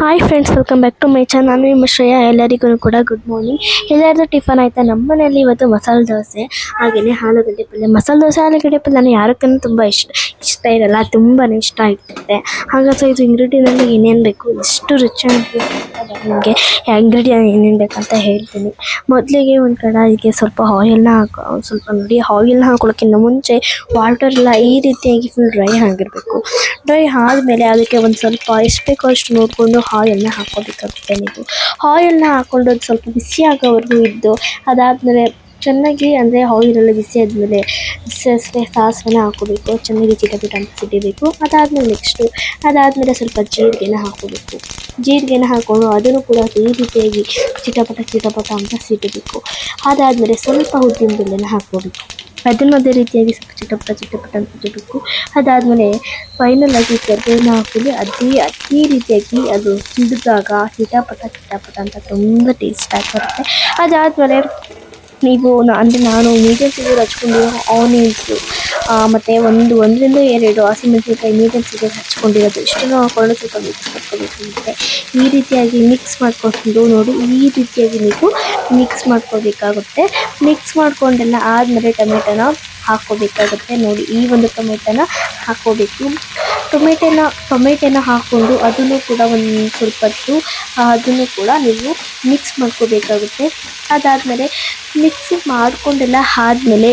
Hi friends, welcome back to my channel. ನಾನು ನಿಮ್ಮ ಶ್ರೇಯಾ. ಎಲ್ಲರಿಗೂ ಕೂಡ ಗುಡ್ ಮಾರ್ನಿಂಗ್. ಎಲ್ಲರದ್ದು ಟಿಫನ್ ಆಯಿತಾ? ನಮ್ಮ ಮನೆಯಲ್ಲಿ ಇವತ್ತು ಮಸಾಲೆ ದೋಸೆ ಹಾಗೆಯೇ ಆಲೂಗಡ್ಡೆ ಪಲ್ಯ. ಮಸಾಲೆ ದೋಸೆ ಆಲೂಗಡ್ಡೆ ಪಲ್ಯ ನಾನು ಯಾರಕ್ಕೂ ತುಂಬ ಇಷ್ಟ ಇರಲ್ಲ, ತುಂಬಾ ಇಷ್ಟ ಆಗ್ತದೆ. ಹಾಗಾಗಿ ಇದು ಇಂಗ್ರೀಡಿಯೆಂಟ್ ಏನೇನು ಬೇಕು, ಎಷ್ಟು ರುಚಿಯಾಗಿ ನಿಮಗೆ ಇಂಗ್ರೀಡಿಯೆಂಟ್ ಏನೇನು ಬೇಕಂತ ಹೇಳ್ತೀನಿ. ಮೊದಲಿಗೆ ಒಂದು ಕಡಾಯಿಗೆ ಸ್ವಲ್ಪ ಆಯಿಲ್ನ ಸ್ವಲ್ಪ ನೋಡಿ, ಆಯಿಲ್ನ ಹಾಕೊಳ್ಳೋಕ್ಕಿಂತ ಮುಂಚೆ ವಾಟರ್ ಎಲ್ಲ ಈ ರೀತಿಯಾಗಿ ಫುಲ್ ಡ್ರೈ ಆಗಿರಬೇಕು. ಡ್ರೈ ಆದಮೇಲೆ ಅದಕ್ಕೆ ಒಂದು ಸ್ವಲ್ಪ ಎಷ್ಟು ಬೇಕೋ ಅಷ್ಟು ನೋಡಿಕೊಂಡು ಆಯಿಲ್ನ ಹಾಕೋಬೇಕಾಗುತ್ತೆ. ನೀವು ಆಯಿಲ್ನ ಹಾಕ್ಕೊಂಡು ಒಂದು ಸ್ವಲ್ಪ ಬಿಸಿ ಆಗೋವರೆಗೂ ಇದ್ದು, ಅದಾದಮೇಲೆ ಚೆನ್ನಾಗಿ ಅಂದರೆ ಆಯಿಲೆಲ್ಲ ಬಿಸಿ ಆದಮೇಲೆ ಸಾಸಿವೆನ ಹಾಕೋಬೇಕು. ಚೆನ್ನಾಗಿ ಚಿಟಪಿಟ ಅಂತ ಸಿಡಿಬೇಕು. ಅದಾದಮೇಲೆ ಸ್ವಲ್ಪ ಜೀರಿಗೆನ ಹಾಕೋಬೇಕು. ಜೀರಿಗೆನ ಹಾಕ್ಕೊಂಡು ಅದನ್ನು ಕೂಡ ಈ ರೀತಿಯಾಗಿ ಚಿಟಪಟ ಅಂತ ಸಿಡಬೇಕು. ಅದಾದಮೇಲೆ ಸ್ವಲ್ಪ ಉದ್ದಿನ ಬೇಳೆನ ಹಾಕೋಬೇಕು. ಅದನ್ನು ಅದೇ ರೀತಿಯಾಗಿ ಸ್ವಲ್ಪ ಚಿಟಪಟ ಅಂತ ಸಿಡಬೇಕು. ಅದಾದಮೇಲೆ ಫೈನಲ್ ಆಗಿ ಕರಿಬೇವನ್ನ ಹಾಕಿದ್ರೆ ಅದೇ ರೀತಿಯಾಗಿ ಅದು ಸಿಡಿದಾಗ ಚಿಟಪಟ ಅಂತ ತುಂಬ ಟೇಸ್ಟ್ ಆಗಿರುತ್ತೆ. ಅದಾದಮೇಲೆ ನೀವು ನಾನು ಮೀಡಿಯಮ್ ಸೈಜಲ್ಲಿ ಹಚ್ಕೊಂಡಿರೋ ಆನಿಯನ್ಸು ಮತ್ತು ಒಂದರಿಂದ 2 ಹಸಿಮೆಣಸಿನಕಾಯಿ ಮೀಡಿಯಮ್ ಸೈಜಲ್ಲಿ ಹಚ್ಕೊಂಡಿರೋದು ಇಷ್ಟನ್ನು ಹಾಕೊಂಡು ಸ್ವಲ್ಪ ಮಿಕ್ಸ್ ಮಾಡ್ಕೋಬೇಕಾಗುತ್ತೆ. ಈ ರೀತಿಯಾಗಿ ಮಿಕ್ಸ್ ಮಾಡಿಕೊಂಡು ನೋಡಿ, ಈ ರೀತಿಯಾಗಿ ನೀವು ಮಿಕ್ಸ್ ಮಾಡ್ಕೋಬೇಕಾಗುತ್ತೆ. ಮಿಕ್ಸ್ ಮಾಡ್ಕೊಂಡೆಲ್ಲ ಆದಮೇಲೆ ಟೊಮೆಟೊನ ಹಾಕ್ಕೋಬೇಕಾಗುತ್ತೆ. ನೋಡಿ, ಈ ಒಂದು ಟೊಮೆಟೊನ ಹಾಕ್ಕೋಬೇಕು. ಟೊಮೆಟೊನ ಹಾಕ್ಕೊಂಡು ಅದನ್ನು ಕೂಡ ಒಂದು ಸ್ವಲ್ಪ ಹೊತ್ತು ಅದನ್ನು ಕೂಡ ನೀವು ಮಿಕ್ಸ್ ಮಾಡ್ಕೋಬೇಕಾಗುತ್ತೆ. ಅದಾದಮೇಲೆ ಮಿಕ್ಸ್ ಮಾಡಿಕೊಂಡೆಲ್ಲ ಆದಮೇಲೆ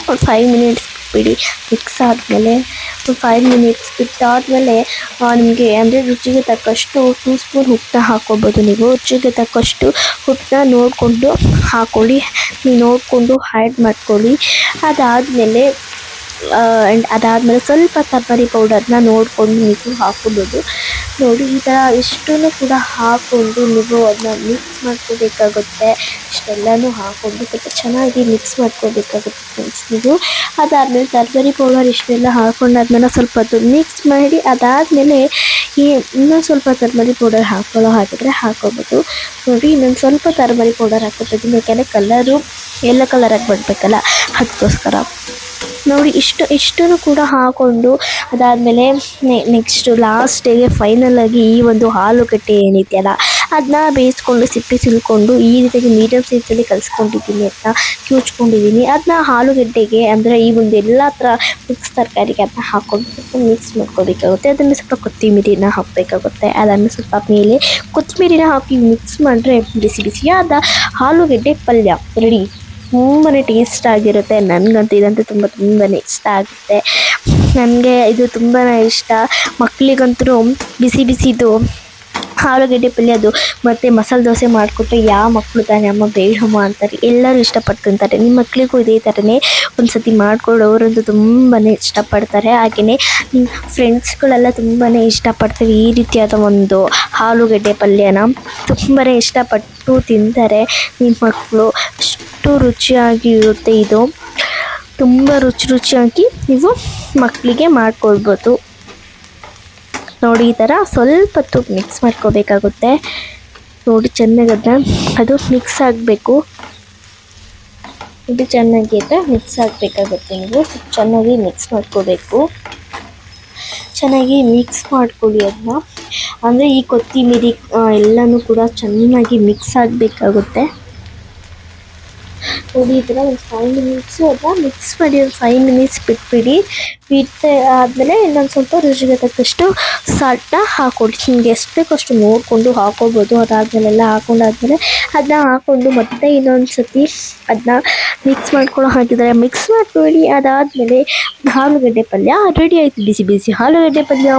ಒಂದು 5 ಮಿನಿಟ್ಸ್ ಬಿಡಿ. ಮಿಕ್ಸ್ ಆದಮೇಲೆ ಒಂದು 5 ಮಿನಿಟ್ಸ್ ಬಿಟ್ಟಾದಮೇಲೆ ನಿಮಗೆ ಅಂದರೆ ರುಚಿಗೆ ತಕ್ಕಷ್ಟು 2 ಸ್ಪೂನ್ ಉಪ್ಪನ್ನ ಹಾಕ್ಕೊಬೋದು. ನೀವು ರುಚಿಗೆ ತಕ್ಕಷ್ಟು ಉಪ್ಪನ್ನ ನೋಡಿಕೊಂಡು ಹಾಕ್ಕೊಳ್ಳಿ, ನೀವು ನೋಡಿಕೊಂಡು ಆ್ಯಡ್ ಮಾಡ್ಕೊಳ್ಳಿ. ಅದಾದಮೇಲೆ ಸ್ವಲ್ಪ ತರಕಾರಿ ಪೌಡರ್ನ ನೋಡಿಕೊಂಡು ನೀವು ಹಾಕ್ಕೊಬೋದು. ನೋಡಿ, ಈ ಥರ ಇಷ್ಟನ್ನು ಕೂಡ ಹಾಕ್ಕೊಂಡು ನೀವು ಅದನ್ನ ಮಿಕ್ಸ್ ಮಾಡ್ಕೋಬೇಕಾಗುತ್ತೆ. ಇಷ್ಟೆಲ್ಲನೂ ಹಾಕ್ಕೊಂಡು ಸ್ವಲ್ಪ ಚೆನ್ನಾಗಿ ಮಿಕ್ಸ್ ಮಾಡ್ಕೋಬೇಕಾಗುತ್ತೆ ಫ್ರೆಂಡ್ಸ್ ನೀವು. ಅದಾದಮೇಲೆ ತರಕಾರಿ ಪೌಡರ್ ಇಷ್ಟೆಲ್ಲ ಹಾಕ್ಕೊಂಡಾದ್ಮೇಲೆ ಸ್ವಲ್ಪ ಹೊತ್ತು ಮಿಕ್ಸ್ ಮಾಡಿ, ಅದಾದಮೇಲೆ ಇನ್ನೊಂದು ಸ್ವಲ್ಪ ತರಕಾರಿ ಪೌಡರ್ ಹಾಕಿದ್ರೆ ಹಾಕ್ಕೋಬೋದು. ನೋಡಿ, ಇನ್ನೊಂದು ಸ್ವಲ್ಪ ತರಕಾರಿ ಪೌಡರ್ ಹಾಕ್ಕೊತಿದ್ದೀನಿ, ಯಾಕೆಂದರೆ ಕಲರು ಎಲ್ಲೋ ಕಲರಾಗಿ ಬರಬೇಕಲ್ಲ, ಅದಕ್ಕೋಸ್ಕರ. ನೋಡಿ, ಇಷ್ಟನ್ನು ಕೂಡ ಹಾಕ್ಕೊಂಡು ಅದಾದಮೇಲೆ ನೆಕ್ಸ್ಟು ಲಾಸ್ಟಿಗೆ ಫೈನಲಾಗಿ ಈ ಒಂದು ಆಲೂಗಡ್ಡೆ ಏನಿದೆಯಲ್ಲ ಅದನ್ನ ಬೇಯಿಸ್ಕೊಂಡು ಸಿಪ್ಪೆ ಸುಲ್ಕೊಂಡು ಈ ರೀತಿಯಾಗಿ ಮೀಡಿಯಮ್ ಸೈಜಲ್ಲಿ ಕಲಿಸ್ಕೊಂಡಿದ್ದೀನಿ, ಅದನ್ನ ಕಿವುಚ್ಕೊಂಡಿದ್ದೀನಿ. ಅದನ್ನ ಆಲೂಗಡ್ಡೆಗೆ ಅಂದರೆ ಈ ಒಂದು ಎಲ್ಲ ಥರ ಮಿಕ್ಸ್ ತರಕಾರಿಗೆ ಅದನ್ನ ಹಾಕ್ಕೊಂಡು ಸ್ವಲ್ಪ ಮಿಕ್ಸ್ ಮಾಡ್ಕೋಬೇಕಾಗುತ್ತೆ. ಅದನ್ನು ಸ್ವಲ್ಪ ಕೊತ್ತಂಬರಿನ ಹಾಕಬೇಕಾಗುತ್ತೆ. ಅದನ್ನು ಸ್ವಲ್ಪ ಮೇಲೆ ಕೊತ್ತಂಬರಿನ ಹಾಕಿ ಮಿಕ್ಸ್ ಮಾಡಿದ್ರೆ ಬಿಸಿಯಾದ ಆಲೂಗಡ್ಡೆ ಪಲ್ಯ ರೆಡಿ. ತುಂಬಾ ಟೇಸ್ಟ್ ಆಗಿರುತ್ತೆ. ನನಗಂತೂ ಇದಂತೂ ತುಂಬಾ ಇಷ್ಟ ಆಗುತ್ತೆ. ನನಗೆ ಇದು ತುಂಬಾ ಇಷ್ಟ. ಮಕ್ಕಳಿಗಂತೂ ಬಿಸಿದು ಆಲೂಗಡ್ಡೆ ಪಲ್ಯದು ಮತ್ತು ಮಸಾಲೆ ದೋಸೆ ಮಾಡಿಕೊಟ್ರೆ ಯಾವ ಮಕ್ಕಳು ತಾನೇ ಅಮ್ಮ ಬೇಡಮ್ಮ ಅಂತಾರೆ, ಎಲ್ಲರೂ ಇಷ್ಟಪಟ್ಟು ತಿಂತಾರೆ. ನಿಮ್ಮ ಮಕ್ಕಳಿಗೂ ಇದೇ ಥರನೇ ಒಂದು ಸತಿ ಮಾಡಿಕೊಡು, ಅವರಂತೂ ತುಂಬಾ ಇಷ್ಟಪಡ್ತಾರೆ. ಹಾಗೆಯೇ ನಿಮ್ಮ ಫ್ರೆಂಡ್ಸ್ಗಳೆಲ್ಲ ತುಂಬಾ ಇಷ್ಟಪಡ್ತಾರೆ ಈ ರೀತಿಯಾದ ಒಂದು ಆಲೂಗಡ್ಡೆ ಪಲ್ಯನ ತುಂಬಾ ಇಷ್ಟಪಟ್ಟು ತಿಂತಾರೆ ನಿಮ್ಮ ಮಕ್ಕಳು. ಅಷ್ಟು ರುಚಿಯಾಗಿ ಇರುತ್ತೆ ಇದು. ತುಂಬ ರುಚಿಯಾಗಿ ನೀವು ಮಕ್ಕಳಿಗೆ ಮಾಡಿಕೊಡ್ಬೋದು. ನೋಡಿ, ಈ ಥರ ಸ್ವಲ್ಪ ಹೊತ್ತು ಮಿಕ್ಸ್ ಮಾಡ್ಕೋಬೇಕಾಗುತ್ತೆ. ನೋಡಿ, ಚೆನ್ನಾಗಿ ಅದು ಮಿಕ್ಸ್ ಆಗಬೇಕು. ಇದು ಚೆನ್ನಾಗಿ ಮಿಕ್ಸ್ ಆಗಬೇಕಾಗುತ್ತೆ. ನೀವು ಚೆನ್ನಾಗಿ ಮಿಕ್ಸ್ ಮಾಡ್ಕೋಬೇಕು. ಚೆನ್ನಾಗಿ ಮಿಕ್ಸ್ ಮಾಡ್ಕೊಳ್ಳಿ ಅದನ್ನ. ಅಂದರೆ ಈ ಕೊತ್ತಂಬರಿ ಎಲ್ಲನೂ ಕೂಡ ಚೆನ್ನಾಗಿ ಮಿಕ್ಸ್ ಆಗಬೇಕಾಗುತ್ತೆ. ನೋಡಿ, ಈ ಥರ ಒಂದು 5 ಮಿನಿಟ್ಸು ಅದನ್ನ ಮಿಕ್ಸ್ ಮಾಡಿ ಒಂದು 5 ಮಿನಿಟ್ಸ್ ಬಿಟ್ಬಿಡಿ. ಆದಮೇಲೆ ಇನ್ನೊಂದು ಸ್ವಲ್ಪ ರುಚಿಗೆ ತಕ್ಕಷ್ಟು ಸಾಲ್ಟನ್ನ ಹಾಕ್ಕೊಳ್ಳಿ. ನಿಮ್ಗೆ ಎಷ್ಟು ಬೇಕೋ ಅಷ್ಟು ನೋಡಿಕೊಂಡು ಹಾಕ್ಕೋಬೋದು. ಅದಾದಮೇಲೆಲ್ಲ ಹಾಕ್ಕೊಂಡಾದ್ಮೇಲೆ ಅದನ್ನ ಹಾಕ್ಕೊಂಡು ಮತ್ತೆ ಇನ್ನೊಂದು ಸತಿ ಅದನ್ನ ಮಿಕ್ಸ್ ಮಾಡ್ಕೊಳ್ಳೋ ಹಾಕಿದರೆ ಮಿಕ್ಸ್ ಮಾಡ್ಕೊಳ್ಳಿ. ಅದಾದಮೇಲೆ ಆಲೂಗಡ್ಡೆ ಪಲ್ಯ ರೆಡಿ ಆಯಿತು. ಬಿಸಿ ಆಲೂಗಡ್ಡೆ ಪಲ್ಯ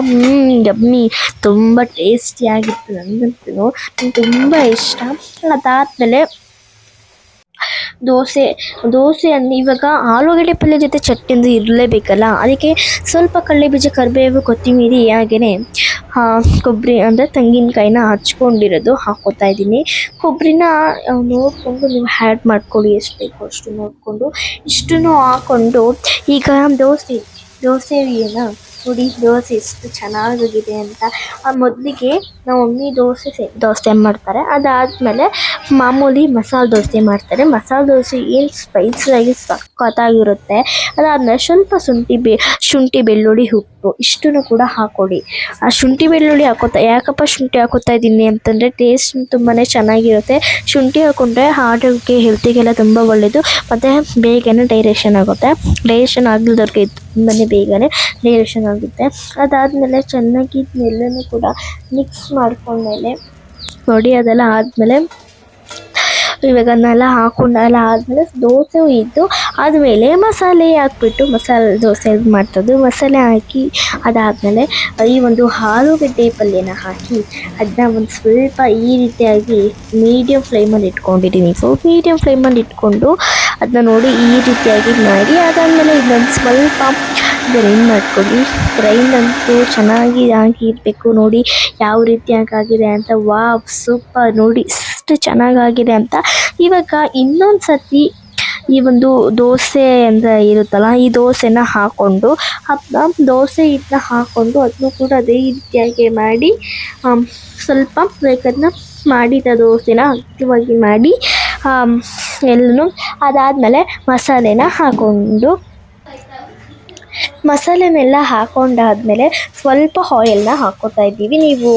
ಯಮ್ಮಿ, ತುಂಬ ಟೇಸ್ಟಿಯಾಗಿತ್ತು. ನನಗಂತೂ ತುಂಬ ಇಷ್ಟ. ಅದಾದಮೇಲೆ ದೋಸೆ ಅಂದರೆ ಇವಾಗ ಆಲೂಗಡ್ಡೆ ಪಲ್ಯ ಜೊತೆ ಚಟ್ನಿ ಅಂದರೆ ಇರಲೇಬೇಕಲ್ಲ, ಅದಕ್ಕೆ ಸ್ವಲ್ಪ ಕಡಲೆಬೀಜ, ಕರಿಬೇವು, ಕೊತ್ತಂಬರಿ ಹಾಗೆಯೇ ಕೊಬ್ಬರಿ ಅಂದರೆ ತೆಂಗಿನಕಾಯಿನ ಹಚ್ಕೊಂಡಿರೋದು ಹಾಕ್ಕೋತಾ ಇದ್ದೀನಿ. ಕೊಬ್ಬರಿನ ನೋಡಿಕೊಂಡು ನೀವು ಆ್ಯಡ್ ಮಾಡ್ಕೊಳ್ಳಿ, ಎಷ್ಟು ಬೇಕೋ ಅಷ್ಟು ನೋಡಿಕೊಂಡು. ಇಷ್ಟನ್ನು ಹಾಕ್ಕೊಂಡು ಈಗ ದೋಸೆ ನೋಡಿ ದೋಸೆ ಎಷ್ಟು ಚೆನ್ನಾಗಿದೆ ಅಂತ. ಮೊದಲಿಗೆ ನಮ್ಮ ಮಮ್ಮಿ ದೋಸೆ ಮಾಡ್ತಾರೆ. ಅದಾದಮೇಲೆ ಮಾಮೂಲಿ ಮಸಾಲೆ ದೋಸೆ ಮಾಡ್ತಾರೆ. ಮಸಾಲೆ ದೋಸೆ ಏನು ಸ್ಪೈಸಿಯಾಗಿ ಸಖತ್ತಾಗಿರುತ್ತೆ. ಅದಾದಮೇಲೆ ಸ್ವಲ್ಪ ಶುಂಠಿ ಬೆಳ್ಳುಳ್ಳಿ ಉಪ್ಪು ಇಷ್ಟನ್ನು ಕೂಡ ಹಾಕ್ಕೊಡಿ. ಆ ಶುಂಠಿ ಬೆಳ್ಳುಳ್ಳಿ ಯಾಕಪ್ಪ ಶುಂಠಿ ಹಾಕೋತಾ ಇದ್ದೀನಿ ಅಂತಂದರೆ ಟೇಸ್ಟ್ ತುಂಬಾ ಚೆನ್ನಾಗಿರುತ್ತೆ. ಶುಂಠಿ ಹಾಕ್ಕೊಂಡ್ರೆ ಆರೋಗ್ಯಕ್ಕೆ ಹೆಲ್ತಿಗೆಲ್ಲ ತುಂಬ ಒಳ್ಳೆಯದು ಮತ್ತು ಬೇಗನೆ ಡೈಜೆಷನ್ ಆಗುತ್ತೆ. ಡೈಜೆಷನ್ ಆಗಲಿದ್ದವ್ರಿಗೆ ತುಂಬಾ ಬೇಗನೆ ಡೈಜೆಷನ್ ಆಗುತ್ತೆ. ಅದಾದಮೇಲೆ ಚೆನ್ನಾಗಿ ಇದನ್ನೆಲ್ಲನೂ ಕೂಡ ಮಿಕ್ಸ್ ಮಾಡ್ಕೊಂಡ್ಮೇಲೆ ನೋಡಿ ಅದೆಲ್ಲ ಆದಮೇಲೆ ಇವಾಗ ಅದನ್ನೆಲ್ಲ ಹಾಕೊಂಡೆಲ್ಲ ಆದಮೇಲೆ ದೋಸೆ ಇದ್ದು ಆದಮೇಲೆ ಮಸಾಲೆ ಹಾಕ್ಬಿಟ್ಟು ಮಸಾಲೆ ದೋಸೆ ಮಾಡ್ತದ್ದು. ಮಸಾಲೆ ಹಾಕಿ ಅದಾದಮೇಲೆ ಈ ಒಂದು ಆಲೂಗಡ್ಡೆ ಪಲ್ಯನ ಹಾಕಿ ಅದನ್ನ ಒಂದು ಸ್ವಲ್ಪ ಈ ರೀತಿಯಾಗಿ ಮೀಡಿಯಮ್ ಫ್ಲೇಮಲ್ಲಿ ಇಟ್ಕೊಂಡಿದ್ದೀನಿ. ಮೀಡಿಯಮ್ ಫ್ಲೇಮಲ್ಲಿ ಇಟ್ಕೊಂಡು ಅದನ್ನ ನೋಡಿ ಈ ರೀತಿಯಾಗಿ ಮಾಡಿ ಅದಾದಮೇಲೆ ಇನ್ನೊಂದು ಸ್ವಲ್ಪ ಗ್ರೈಂಡ್ ಮಾಡ್ಕೊಳ್ಳಿ. ಗ್ರೈಂಡ್ ಅಂತೂ ಚೆನ್ನಾಗಿ ಇರಬೇಕು. ನೋಡಿ ಯಾವ ರೀತಿಯಾಗಿ ಆಗಿದೆ ಅಂತ. ವಾವ್ ಸೂಪರ್ ನೋಡಿ ಎಷ್ಟು ಚೆನ್ನಾಗಾಗಿದೆ ಅಂತ. ಇವಾಗ ಇನ್ನೊಂದು ಸರ್ತಿ ಈ ಒಂದು ದೋಸೆ ಅಂತ ಇರುತ್ತಲ್ಲ ಈ ದೋಸೆನ ಹಾಕ್ಕೊಂಡು ದೋಸೆ ಹಿಟ್ಟನ್ನ ಹಾಕ್ಕೊಂಡು ಅದನ್ನು ಕೂಡ ಅದೇ ರೀತಿಯಾಗಿ ಮಾಡಿ ಸ್ವಲ್ಪ ಬೇಕದನ್ನ ಮಾಡಿದ ದೋಸೆನ ಅಗಲವಾಗಿ ಮಾಡಿ ಎಲ್ಲನೂ ಅದಾದಮೇಲೆ ಮಸಾಲೆನೆಲ್ಲ ಹಾಕೊಂಡಾದ್ಮೇಲೆ ಸ್ವಲ್ಪ ಆಯಿಲ್ನ ಹಾಕ್ಕೋತಾ ಇದ್ದೀವಿ. ನೀವು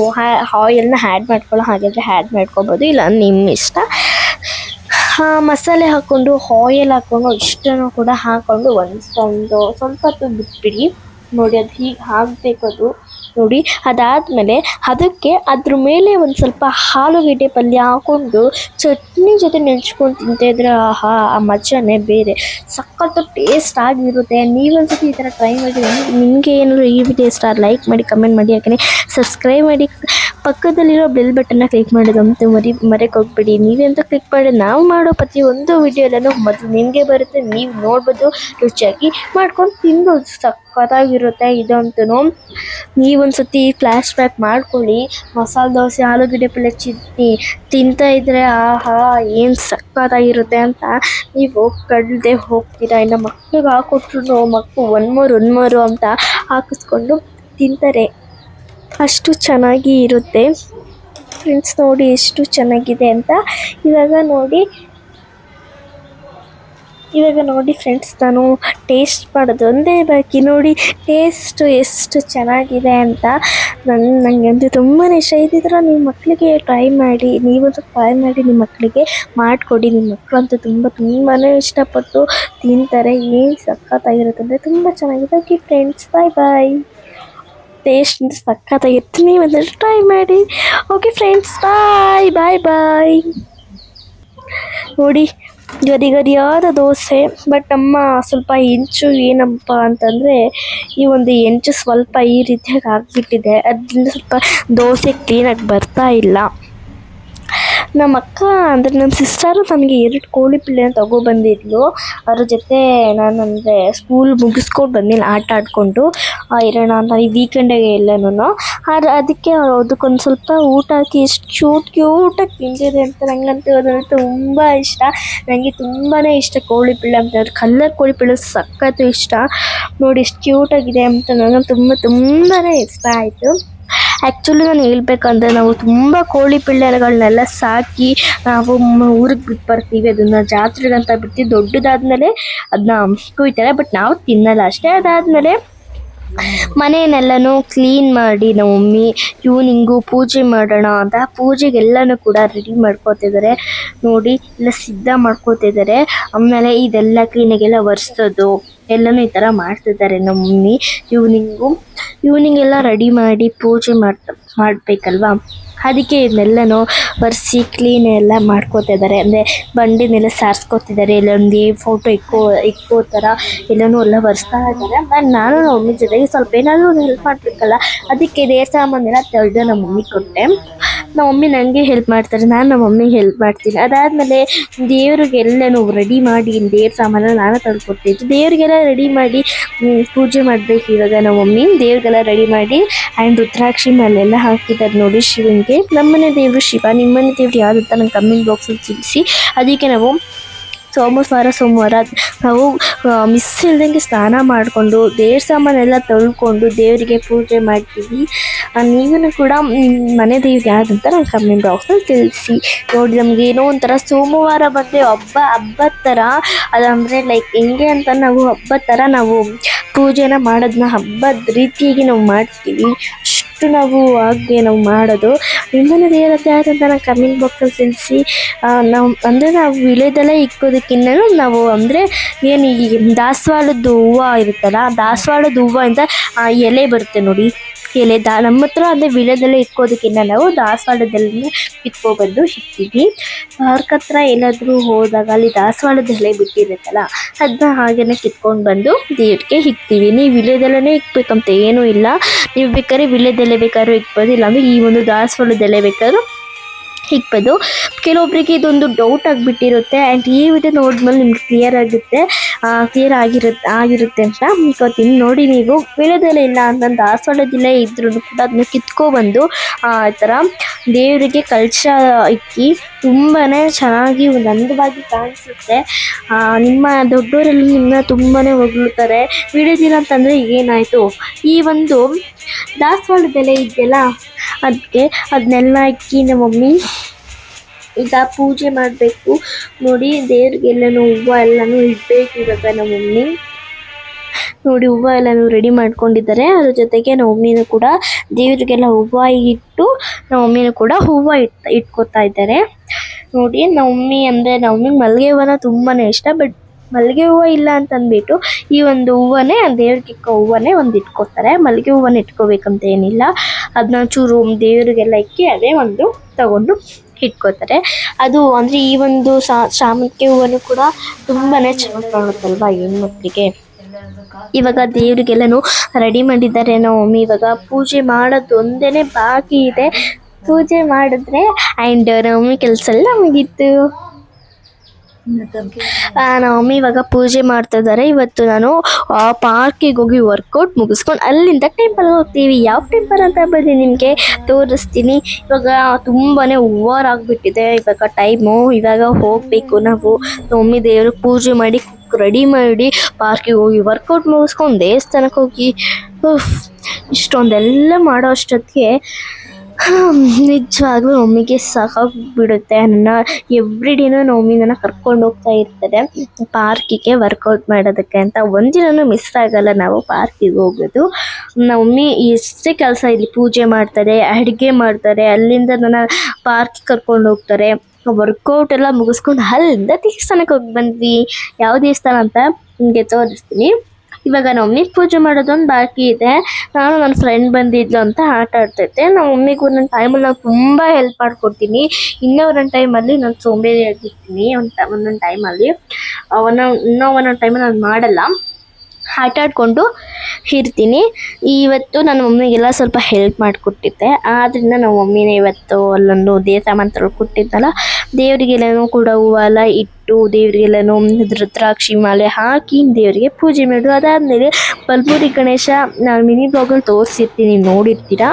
ಆಯಿಲ್ನ ಆ್ಯಡ್ ಮಾಡ್ಕೊಳ್ಳೋ ಹಾಗಿದ್ರೆ ಆ್ಯಡ್ ಮಾಡ್ಕೊಬೋದು, ಇಲ್ಲ ನಿಮ್ಮ ಇಷ್ಟ. ಮಸಾಲೆ ಹಾಕ್ಕೊಂಡು ಆಯಿಲ್ ಹಾಕ್ಕೊಂಡು ಇಷ್ಟನ್ನು ಕೂಡ ಹಾಕ್ಕೊಂಡು ಒಂದು ಸ್ವಲ್ಪ ಹೊತ್ತು ಬಿಟ್ಬಿಡಿ. ನೋಡಿ ಅದು ಹೀಗೆ ಆಗಬೇಕದು ನೋಡಿ. ಅದಾದಮೇಲೆ ಅದಕ್ಕೆ ಅದ್ರ ಮೇಲೆ ಒಂದು ಸ್ವಲ್ಪ ಆಲೂಗಡ್ಡೆ ಪಲ್ಯ ಹಾಕ್ಕೊಂಡು ಚಟ್ನಿ ಜೊತೆ ನೆಂಚ್ಕೊಂಡು ತಿಂತಾಯಿದ್ರೆ ಆಹಾ ಆ ಮಜಾನೇ ಬೇರೆ. ಸಖತ್ತು ಟೇಸ್ಟ್ ಆಗಿರುತ್ತೆ. ನೀವೊಂದ್ಸತಿ ಈ ಥರ ಟ್ರೈ ಮಾಡಿದ್ರೆ ನಿಮಗೆ ಏನಾದರೂ ಈ ವಿಡಿಯೋ ಇಷ್ಟ ಲೈಕ್ ಮಾಡಿ ಕಮೆಂಟ್ ಮಾಡಿ, ಯಾಕಂದರೆ ಸಬ್ಸ್ಕ್ರೈಬ್ ಮಾಡಿ ಪಕ್ಕದಲ್ಲಿರೋ ಬೆಲ್ ಬಟನ್ನ ಕ್ಲಿಕ್ ಮಾಡೋದಂತೂ ಮರೆಗೆ ಹೋಗ್ಬೇಡಿ. ನೀವಂತೂ ಕ್ಲಿಕ್ ಮಾಡಿ ನಾವು ಮಾಡೋ ಪ್ರತಿಯೊಂದು ವಿಡಿಯೋಲ್ಲೂ ಮೊದಲು ನಿಮಗೆ ಬರುತ್ತೆ. ನೀವು ನೋಡ್ಬೋದು, ರುಚಿಯಾಗಿ ಮಾಡ್ಕೊಂಡು ತಿನ್ಬೋದು. ಸಖತ್ತಾಗಿರುತ್ತೆ ಇದಂತೂ. ನೀವೊಂದ್ಸತಿ ಫ್ಲ್ಯಾಶ್ ಬ್ಯಾಕ್ ಮಾಡ್ಕೊಳ್ಳಿ. ಮಸಾಲೆ ದೋಸೆ ಆಲೂಗಡ್ಡೆ ಪಲ್ಯ ಚಟ್ನಿ ತಿಂತಾಯಿದ್ರೆ ಆಹಾ ಏನು ಸಖತ್ತಾಗಿರುತ್ತೆ ಅಂತ ನೀವು ಕಡದೆ ಹೋಗ್ತೀರಾ. ಇನ್ನು ಮಕ್ಳಿಗೆ ಹಾಕೊಟ್ರು ಮಕ್ಕಳು ಒನ್ ಮೋರು ಅಂತ ಹಾಕಿಸ್ಕೊಂಡು ತಿಂತಾರೆ. ಅಷ್ಟು ಚೆನ್ನಾಗಿ ಇರುತ್ತೆ ಫ್ರೆಂಡ್ಸ್. ನೋಡಿ ಎಷ್ಟು ಚೆನ್ನಾಗಿದೆ ಅಂತ. ಇವಾಗ ನೋಡಿ ಫ್ರೆಂಡ್ಸ್, ನಾನು ಟೇಸ್ಟ್ ಮಾಡೋದು ಒಂದೇ ಬಾಕಿ. ನೋಡಿ ಟೇಸ್ಟು ಎಷ್ಟು ಚೆನ್ನಾಗಿದೆ ಅಂತ. ನನಗಂತೂ ತುಂಬಾ ಇಷ್ಟ. ಇದ್ದಿದ್ರೆ ನಿಮ್ಮ ಮಕ್ಕಳಿಗೆ ಟ್ರೈ ಮಾಡಿ, ನೀವಂತೂ ಟ್ರೈ ಮಾಡಿ ನಿಮ್ಮ ಮಕ್ಕಳಿಗೆ ಮಾಡಿಕೊಡಿ. ನಿಮ್ಮ ಮಕ್ಕಳು ಅಂತೂ ತುಂಬಾ ಇಷ್ಟಪಟ್ಟು ತಿಂತಾರೆ. ಏನು ಸಖತ್ತಾಗಿರುತ್ತೆ ಅಂದರೆ ತುಂಬ ಚೆನ್ನಾಗಿದೆ. ಓಕೆ ಫ್ರೆಂಡ್ಸ್, ಬಾಯ್. ಟೇಸ್ಟ್ ಸಖತ್ತಾಗಿರುತ್ತೆ, ನೀವಂದ್ರೆ ಟ್ರೈ ಮಾಡಿ. ಓಕೆ ಫ್ರೆಂಡ್ಸ್, ಬಾಯ್. ನೋಡಿ ಗದಿಯಾದ ದೋಸೆ. ಬಟ್ ಅಮ್ಮ ಸ್ವಲ್ಪ ಹೆಂಚು ಏನಪ್ಪ ಅಂತಂದರೆ ಈ ಒಂದು ಹೆಂಚು ಸ್ವಲ್ಪ ಈ ರೀತಿಯಾಗಿ ಆಗಿಬಿಟ್ಟಿದೆ. ಅದರಿಂದ ಸ್ವಲ್ಪ ದೋಸೆ ಕ್ಲೀನಾಗಿ ಬರ್ತಾ ಇಲ್ಲ. ನಮ್ಮ ಅಕ್ಕ ಅಂದರೆ ನಮ್ಮ ಸಿಸ್ಟರು ನನಗೆ 2 ಕೋಳಿ ಪಿಳ್ಳೆನ ತಗೊಬಂದಿದ್ಲು. ಅದ್ರ ಜೊತೆ ನಾನು ಅಂದರೆ ಸ್ಕೂಲ್ ಮುಗಿಸ್ಕೊಂಡು ಬಂದಿಲ್ಲ ಆಟ ಆಡಿಕೊಂಡು ಇರೋಣ ಅಂತ ಈ ವೀಕೆಂಡಿಗೆ ಎಲ್ಲನೂ. ಅದಕ್ಕೆ ಅದಕ್ಕೊಂದು ಸ್ವಲ್ಪ ಊಟ ಹಾಕಿ ಎಷ್ಟು ಕ್ಯೂಟಾಗಿ ತಿಂದಿದೆ ಅಂತ. ನನಗಂತೂ ಅದನ್ನು ತುಂಬ ಇಷ್ಟ. ನನಗೆ ತುಂಬಾ ಇಷ್ಟ ಕೋಳಿ ಪಿಳ್ಳೆ ಅಂತ. ಅದು ಕಲ್ಲರ್ ಕೋಳಿ ಪಿಳ್ಳೆ ಸಖತ್ತು ಇಷ್ಟ. ನೋಡಿ ಎಷ್ಟು ಕ್ಯೂಟಾಗಿದೆ ಅಂತ ನನಗೆ ತುಂಬಾ ಇಷ್ಟ ಆಯಿತು. ಆ್ಯಕ್ಚುಲಿ ನಾನು ಹೇಳ್ಬೇಕಂದ್ರೆ ನಾವು ತುಂಬ ಕೋಳಿ ಪಿಳ್ಳೆಗಳನ್ನೆಲ್ಲ ಸಾಕಿ ನಾವು ಊರಿಗೆ ಬಿಟ್ಟು ಬರ್ತೀವಿ. ಅದನ್ನು ಜಾತ್ರೆಗಂತ ಬಿಟ್ಟು ದೊಡ್ಡದಾದ್ಮೇಲೆ ಅದನ್ನ ಕುಯ್ತಾರೆ. ಬಟ್ ನಾವು ತಿನ್ನಲ್ಲ ಅಷ್ಟೇ. ಅದಾದಮೇಲೆ ಮನೆಯನ್ನೆಲ್ಲನೂ ಕ್ಲೀನ್ ಮಾಡಿ ನಮ್ಮ ಮಮ್ಮಿ ಈವ್ನಿಂಗು ಪೂಜೆ ಮಾಡೋಣ ಅಂತ ಪೂಜೆಗೆಲ್ಲನೂ ಕೂಡ ರೆಡಿ ಮಾಡ್ಕೋತಿದ್ದಾರೆ. ನೋಡಿ ಎಲ್ಲ ಸಿದ್ಧ ಮಾಡ್ಕೋತಿದ್ದಾರೆ. ಆಮೇಲೆ ಇದೆಲ್ಲ ಕ್ಲೀನಾಗೆಲ್ಲ ಒರೆಸೋದು ಎಲ್ಲನೂ ಈ ಥರ ಮಾಡ್ತಿದ್ದಾರೆ ನಮ್ಮ ಮಮ್ಮಿ. ಈವ್ನಿಂಗ್ ಎಲ್ಲ ರೆಡಿ ಮಾಡಿ ಪೂಜೆ ಮಾಡಬೇಕಲ್ವಾ, ಅದಕ್ಕೆ ಇದನ್ನೆಲ್ಲನೂ ಒರೆಸಿ ಕ್ಲೀನ್ ಎಲ್ಲ ಮಾಡ್ಕೋತಿದ್ದಾರೆ. ಅಂದರೆ ಬಂಡಿನೆಲ್ಲ ಸಾರಿಸ್ಕೋತಿದ್ದಾರೆ. ಇಲ್ಲೊಂದು ಫೋಟೋ ಇಕ್ಕೋ ಥರ ಎಲ್ಲನೂ ಎಲ್ಲ ಒರೆಸ್ತಾ ಇದ್ದಾರೆ. ನಾನು ನಮ್ಮ ಮಮ್ಮಿ ಜೊತೆಗೆ ಸ್ವಲ್ಪ ಏನಾದರೂ ಒಂದು ಹೆಲ್ಪ್ ಮಾಡಬೇಕಲ್ಲ, ಅದಕ್ಕೆ ದೇವ್ರ ಸಾಮಾನೆಲ್ಲ ತೊಳೆದು ನಮ್ಮ ಮಮ್ಮಿಗೆ ಕೊಟ್ಟೆ. ನಮ್ಮ ಮಮ್ಮಿ ನನಗೆ ಹೆಲ್ಪ್ ಮಾಡ್ತಾರೆ, ನಾನು ನಮ್ಮ ಮಮ್ಮಿಗೆ ಹೆಲ್ಪ್ ಮಾಡ್ತೀನಿ. ಅದಾದಮೇಲೆ ದೇವ್ರಿಗೆಲ್ಲನೂ ರೆಡಿ ಮಾಡಿ ದೇವ್ರ ಸಾಮಾನೆಲ್ಲ ನಾನು ತೊಳ್ಕೊಟ್ಟಿದ್ದು. ದೇವ್ರಿಗೆಲ್ಲ ರೆಡಿ ಮಾಡಿ ಪೂಜೆ ಮಾಡಬೇಕು ಇವಾಗ ನಮ್ಮ ಮಮ್ಮಿ. ದೇವ್ರಿಗೆಲ್ಲ ರೆಡಿ ಮಾಡಿ ಆ್ಯಂಡ್ ರುದ್ರಾಕ್ಷಿ ಮೇಲೆಲ್ಲ ಹಾಕಿದ್ದಾರೆ ನೋಡಿ ಶಿವನಿಗೆ. ನಮ್ಮನೆ ದೇವರು ಶಿವ, ನಿಮ್ಮನೆ ದೇವ್ರು ಯಾವುದು ಅಂತ ನಂಗೆ ಕಮೆಂಟ್ ಬಾಕ್ಸಲ್ಲಿ ತಿಳಿಸಿ. ಅದಕ್ಕೆ ನಾವು ಸೋಮವಾರ ನಾವು ಮಿಸ್ ಇಲ್ದಂಗೆ ಸ್ನಾನ ಮಾಡಿಕೊಂಡು ದೇವ್ರ ಸಾಮಾನೆಲ್ಲ ತೊಳ್ಕೊಂಡು ದೇವರಿಗೆ ಪೂಜೆ ಮಾಡ್ತೀವಿ. ನೀವೂ ಕೂಡ ಮನೆ ದೇವ್ರಿಗೆ ಯಾವ್ದಂತ ನಂಗೆ ಕಮೆಂಟ್ ಬಾಕ್ಸಲ್ಲಿ ತಿಳಿಸಿ. ನೋಡಿ ನಮ್ಗೆ ಏನೋ ಒಂಥರ ಸೋಮವಾರ ಬಂದರೆ ಹಬ್ಬದ ಥರ ಅದಂದರೆ ಲೈಕ್ ಹೆಂಗೆ ಅಂತ ನಾವು ಹಬ್ಬದ ಥರ ನಾವು ಪೂಜೆನ ಮಾಡೋದನ್ನ ಹಬ್ಬದ ರೀತಿಯಾಗಿ ನಾವು ಮಾಡ್ತೀವಿ. ಅಷ್ಟು ನಾವು ಹಾಗೆ ನಾವು ಮಾಡೋದು. ನಿಮ್ಮನೆ ದೇವರತ್ತೆ ಯಾವ್ದಂತ ನಂಗೆ ಕಮೆಂಟ್ ಬಾಕ್ಸಲ್ಲಿ ತಿಳಿಸಿ. ನಾವು ವಿಳೆದೆಲೆ ಇಕ್ಕೋದಕ್ಕಿಂತ ನಾವು ಅಂದರೆ ಏನು ಈ ದಾಸವಾಳದ ಹೂವು ಇರುತ್ತಲ್ಲ, ದಾಸವಾಳದ ಹೂವಿಂದ ಎಲೆ ಬರುತ್ತೆ ನೋಡಿ, ಎಲೆ ನಮ್ಮ ಹತ್ರ ಅಂದರೆ ವಿಳೆದೆಲೆ ಇಕ್ಕೋದಕ್ಕಿಂತ ನಾವು ದಾಸವಾಳದೆಲೆ ಕಿತ್ಕೊಬಂದು ಇಕ್ತೀವಿ. ಪಾರ್ಕ್ ಹತ್ರ ಎಲ್ಲಾದರೂ ಹೋದಾಗ ಅಲ್ಲಿ ದಾಸವಾಳದ ಎಲೆ ಬಿಟ್ಟಿರುತ್ತಲ್ಲ, ಅದನ್ನ ಹಾಗೆಯೇ ಕಿತ್ಕೊಂಡು ಬಂದು ದೇವ್ರಿಗೆ ಇಕ್ತೀವಿ. ನೀವು ವಿಳೆದೆಲೆನೇ ಇಕ್ಬೇಕಂತ ಏನೂ ಇಲ್ಲ, ನೀವು ಬೇಕಾದ್ರೆ ವಿಳೆದೆಲೆ ಬೇಕಾದ್ರೂ ಇಕ್ಬೋದು, ಇಲ್ಲಾಂದರೆ ಈ ಒಂದು ದಾಸವಾಳದ ಎಲೆ ಬೇಕಾದ್ರೂ ಇಕ್ಬೋದು. ಕೆಲವೊಬ್ಬರಿಗೆ ಇದೊಂದು ಡೌಟ್ ಆಗಿಬಿಟ್ಟಿರುತ್ತೆ. ಆ್ಯಂಡ್ ಈ ವಿಡಿಯೋ ನೋಡಿದ್ಮೇಲೆ ನಿಮ್ಗೆ ಕ್ಲಿಯರ್ ಆಗಿರುತ್ತೆ ಅಂತ ಅನ್ಕೋತೀನಿ. ನೋಡಿ, ನೀವು ವಿಳೆದೆಲೆ ಇಲ್ಲ ಅಂತ ದಾಸವಾಳದೆಲೆ ಇದ್ರೂ ಕೂಡ ಅದನ್ನ ಕಿತ್ಕೊಬಂದು ಆ ಥರ ದೇವರಿಗೆ ಕಲಶ ಇಕ್ಕಿ ತುಂಬಾ ಚೆನ್ನಾಗಿ ಒಂದು ಅಂದವಾಗಿ ಕಾಣಿಸುತ್ತೆ. ನಿಮ್ಮ ದೊಡ್ಡವರೆಲ್ಲ ನಿಮ್ಮನ್ನ ತುಂಬಾ ಹೊಗಳ್ತಾರೆ. ವಿಳೆದಿಲ್ಲ ಅಂತಂದರೆ ಏನಾಯಿತು, ಈ ಒಂದು ದಾಸವಾಳದೆಲೆ ಇದೆಯಲ್ಲ ಅದಕ್ಕೆ ಅದನ್ನೆಲ್ಲ ಇಕ್ಕಿ ನಮ್ಮ ಮಮ್ಮಿ ಈಗ ಪೂಜೆ ಮಾಡಬೇಕು. ನೋಡಿ, ದೇವ್ರಿಗೆಲ್ಲನೂ ಹೂವು ಎಲ್ಲನೂ ಇಡಬೇಕು. ಇವಾಗ ನಮ್ಮ ಮಮ್ಮಿ ನೋಡಿ ಹೂವು ಎಲ್ಲನೂ ರೆಡಿ ಮಾಡ್ಕೊಂಡಿದ್ದಾರೆ. ಅದ್ರ ಜೊತೆಗೆ ನಮ್ಮ ಮಮ್ಮಿನೂ ಕೂಡ ದೇವರಿಗೆಲ್ಲ ಹೂವು ಇಟ್ಟು ನಮ್ಮ ಮಮ್ಮಿನೂ ಕೂಡ ಹೂವು ಇಟ್ಕೊತಾ ಇದ್ದಾರೆ. ನೋಡಿ, ನಮ್ಮ ಮಮ್ಮಿ ಅಂದರೆ ನಮ್ಮ ಮಮ್ಮಿಗೆ ಮಲ್ಲಿಗೆ ಹೂವನ ತುಂಬಾ ಇಷ್ಟ. ಬಟ್ ಮಲ್ಲಿಗೆ ಹೂವು ಇಲ್ಲ ಅಂತಂದ್ಬಿಟ್ಟು ಈ ಒಂದು ಹೂವನ್ನೇ ದೇವ್ರಿಗೆ ಇಕ್ಕೋ ಹೂವನ್ನೇ ಒಂದು ಇಟ್ಕೊತಾರೆ. ಮಲ್ಲಿಗೆ ಹೂವನ್ನ ಇಟ್ಕೋಬೇಕಂತ ಏನಿಲ್ಲ, ಅದನ್ನ ಚೂರು ದೇವರಿಗೆಲ್ಲ ಇಕ್ಕಿ ಅದೇ ಒಂದು ತಗೊಂಡು ಇಟ್ಕೋತಾರೆ. ಅದು ಅಂದರೆ ಈ ಒಂದು ಶಾಮಂತಿಗೆ ಹೂವನ್ನು ಕೂಡ ತುಂಬಾ ಚೆನ್ನಾಗಿ ಕಾಣುತ್ತಲ್ವ ಹೆಣ್ಮಕ್ಳಿಗೆ. ಇವಾಗ ದೇವರಿಗೆಲ್ಲನೂ ರೆಡಿ ಮಾಡಿದ್ದಾರೆ ನಮ್ಮ ಮಮ್ಮಿ. ಇವಾಗ ಪೂಜೆ ಮಾಡೋದು ಒಂದೇ ಬಾಕಿ ಇದೆ. ಪೂಜೆ ಮಾಡಿದ್ರೆ ಆ್ಯಂಡ್ ನಮ್ಮ ಮಮ್ಮಿ ಕೆಲಸ ಎಲ್ಲ ಮುಗೀತು. ನಮ್ಮ ಮಮ್ಮಿ ಇವಾಗ ಪೂಜೆ ಮಾಡ್ತಾ ಇದ್ದಾರೆ. ಇವತ್ತು ನಾನು ಪಾರ್ಕಿಗೆ ಹೋಗಿ ವರ್ಕೌಟ್ ಮುಗಿಸ್ಕೊಂಡು ಅಲ್ಲಿಂದ ಟೆಂಪಲ್ಗೆ ಹೋಗ್ತೀವಿ. ಯಾವ ಟೆಂಪಲ್ ಅಂತ ಬನ್ನಿ ನಿಮಗೆ ತೋರಿಸ್ತೀನಿ. ಇವಾಗ ತುಂಬಾ ಓವರ್ ಆಗಿಬಿಟ್ಟಿದೆ ಇವಾಗ ಟೈಮು. ಇವಾಗ ಹೋಗಬೇಕು ನಾವು. ನಮ್ಮ ಮಮ್ಮಿ ದೇವರು ಪೂಜೆ ಮಾಡಿ ರೆಡಿ ಮಾಡಿ ಪಾರ್ಕಿಗೆ ಹೋಗಿ ವರ್ಕೌಟ್ ಮುಗಿಸ್ಕೊಂಡು ದೇವಸ್ಥಾನಕ್ಕೆ ಹೋಗಿ ಇಷ್ಟೊಂದೆಲ್ಲ ಮಾಡೋ ಅಷ್ಟೊತ್ತಿಗೆ ನಿಜವಾಗ್ಲೂ ಮಮ್ಮಿಗೆ ಸಾಕಾಗ್ಬಿಡುತ್ತೆ. ನನ್ನ ಎವ್ರಿ ಡೇನೂ ಮಮ್ಮಿ ನನ್ನ ಕರ್ಕೊಂಡು ಹೋಗ್ತಾ ಇರ್ತಾರೆ ಪಾರ್ಕಿಗೆ ವರ್ಕೌಟ್ ಮಾಡೋದಕ್ಕೆ ಅಂತ. ಒಂದಿನೂ ಮಿಸ್ ಆಗಲ್ಲ ನಾವು ಪಾರ್ಕಿಗೆ ಹೋಗೋದು. ನಮ್ಮ ಮಮ್ಮಿ ಎಷ್ಟೇ ಕೆಲಸ ಇಲ್ಲಿ ಪೂಜೆ ಮಾಡ್ತಾರೆ, ಅಡುಗೆ ಮಾಡ್ತಾರೆ, ಅಲ್ಲಿಂದ ನನ್ನ ಪಾರ್ಕಿಗೆ ಕರ್ಕೊಂಡು ಹೋಗ್ತಾರೆ. ವರ್ಕೌಟ್ ಎಲ್ಲ ಮುಗಿಸ್ಕೊಂಡು ಅಲ್ಲಿಂದ ದೇವಸ್ಥಾನಕ್ಕೆ ಹೋಗಿ ಬಂದ್ವಿ. ಯಾವ ದೇವಸ್ಥಾನ ಅಂತ ನಿಮಗೆ ತೋರಿಸ್ತೀನಿ. ಇವಾಗ ನಮ್ಮ ಮಮ್ಮಿ ಪೂಜೆ ಮಾಡೋದೊಂದು ಬಾಕಿ ಇದೆ. ನಾನು ನನ್ನ ಫ್ರೆಂಡ್ ಬಂದಿದ್ಲು ಅಂತ ಆಟ ಆಡ್ತೈತೆ. ನಮ್ಮ ಮಮ್ಮಿಗೆ ಒಂದೊಂದು ಟೈಮಲ್ಲಿ ನಾನು ತುಂಬ ಹೆಲ್ಪ್ ಮಾಡ್ಕೊಡ್ತೀನಿ. ಇನ್ನೊಂದೊಂದು ಟೈಮಲ್ಲಿ ನಾನು ಸೋಂಬೇರಿ ಆಗಿರ್ತೀನಿ. ಒಂದೊಂದು ಟೈಮಲ್ಲಿ ಒಂದೊಂದು ಟೈಮಲ್ಲಿ ನಾನು ಮಾಡಲ್ಲ, ಆಟ ಆಡಿಕೊಂಡು ಇರ್ತೀನಿ. ಇವತ್ತು ನನ್ನ ಮಮ್ಮಿಗೆಲ್ಲ ಸ್ವಲ್ಪ ಹೆಲ್ಪ್ ಮಾಡಿಕೊಟ್ಟಿದ್ದೆ. ಆದ್ದರಿಂದ ನಮ್ಮ ಮಮ್ಮಿನೇ ಇವತ್ತು ಅಲ್ಲೊಂದು ಸಾಮಾನು ತೊಳ್ಕೊಟ್ಟಿದ್ದಲ್ಲ, ದೇವರಿಗೆಲ್ಲನೂ ಕೂಡ ಹೂವೆಲ್ಲ ಇಟ್ಟು ದೇವರಿಗೆಲ್ಲನೂ ರುದ್ರಾಕ್ಷಿ ಮಾಲೆ ಹಾಕಿ ದೇವರಿಗೆ ಪೂಜೆ ಮಾಡು. ಅದಾದಮೇಲೆ ಬಲ್ಮೂರಿ ಗಣೇಶ ನಾನು ಮಿನಿ ಬ್ಲಾಗಲ್ಲಿ ತೋರಿಸಿರ್ತೀನಿ, ನೋಡಿರ್ತೀರ.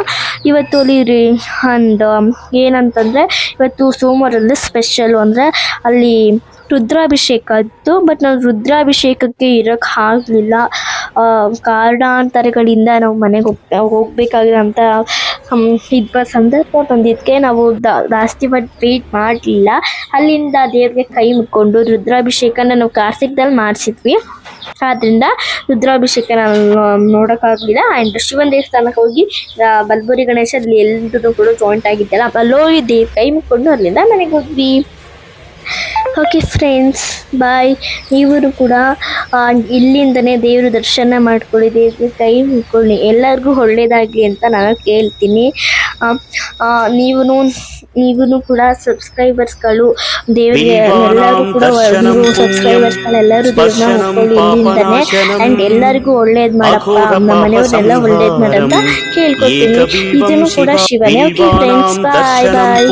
ಇವತ್ತು ಅಲ್ಲಿ ಏನಂತಂದರೆ ಇವತ್ತು ಸೋಮವಾರದಲ್ಲಿ ಸ್ಪೆಷಲು ಅಂದರೆ ಅಲ್ಲಿ ರುದ್ರಾಭಿಷೇಕ ಇತ್ತು. ಬಟ್ ನಾವು ರುದ್ರಾಭಿಷೇಕಕ್ಕೆ ಇರೋಕ್ಕೆ ಆಗಲಿಲ್ಲ. ಕಾರಣಾಂತರಗಳಿಂದ ನಾವು ಮನೆಗೆ ಹೋಗ್ಬೇಕಾಗಿರೋಂಥ ಸಂದರ್ಭ ಬಂದಿದ್ದಕ್ಕೆ ನಾವು ಜಾಸ್ತಿ ವೇಟ್ ಮಾಡಲಿಲ್ಲ. ಅಲ್ಲಿಂದ ದೇವ್ರಿಗೆ ಕೈ ಮುಕ್ಕೊಂಡು ರುದ್ರಾಭಿಷೇಕನ ನಾವು ಕಾರ್ತಿಕದಲ್ಲಿ ಮಾಡಿಸಿದ್ವಿ. ಆದ್ದರಿಂದ ರುದ್ರಾಭಿಷೇಕ ನೋಡೋಕ್ಕಾಗಲಿಲ್ಲ. ಆ್ಯಂಡ್ ಶಿವನ ದೇವಸ್ಥಾನಕ್ಕೆ ಹೋಗಿ ಬಲ್ಬೂರಿ ಗಣೇಶ ಅಲ್ಲಿ ಎಲ್ಲರೂ ಕೂಡ ಜಾಯಿಂಟ್ ಆಗಿದ್ದೆಲ್ಲ ಅಲ್ಲೋಗಿ ದೇವ್ರ ಕೈ ಮುಕ್ಕೊಂಡು ಅಲ್ಲಿಂದ ಮನೆಗೆ ಹೋದ್ವಿ. ಓಕೆ ಫ್ರೆಂಡ್ಸ್, ಬಾಯ್. ನೀವು ಕೂಡ ಇಲ್ಲಿಂದನೇ ದೇವ್ರ ದರ್ಶನ ಮಾಡ್ಕೊಳ್ಳಿ, ದೇವ್ರಿಗೆ ಕೈ ಮುಕ್ಕೊಳ್ಳಿ, ಎಲ್ಲರಿಗೂ ಒಳ್ಳೇದಾಗಲಿ ಅಂತ ನಾನು ಕೇಳ್ತೀನಿ. ನೀವು ಕೂಡ ಸಬ್ಸ್ಕ್ರೈಬರ್ಸ್ಗಳು ದೇವರಿಗೆ ಎಲ್ಲರೂ ಕೂಡ ನೀವು ಸಬ್ಸ್ಕ್ರೈಬರ್ಸ್ಗಳೆಲ್ಲರೂ ದೇವ್ರನ್ನ ಮುಕ್ಕೊಳ್ಳಿ ಇಲ್ಲಿಂದನೇ. ಆ್ಯಂಡ್ ಎಲ್ಲರಿಗೂ ಒಳ್ಳೇದು ಮಾಡಪ್ಪ, ನಮ್ಮ ಮನೆಯವ್ರನ್ನೆಲ್ಲ ಒಳ್ಳೇದು ಮಾಡಂತ ಕೇಳ್ಕೊತೀನಿ. ಇದನ್ನು ಕೂಡ ಶಿವನೇ. ಓಕೆ ಫ್ರೆಂಡ್ಸ್, ಬಾಯ್ ಬಾಯ್.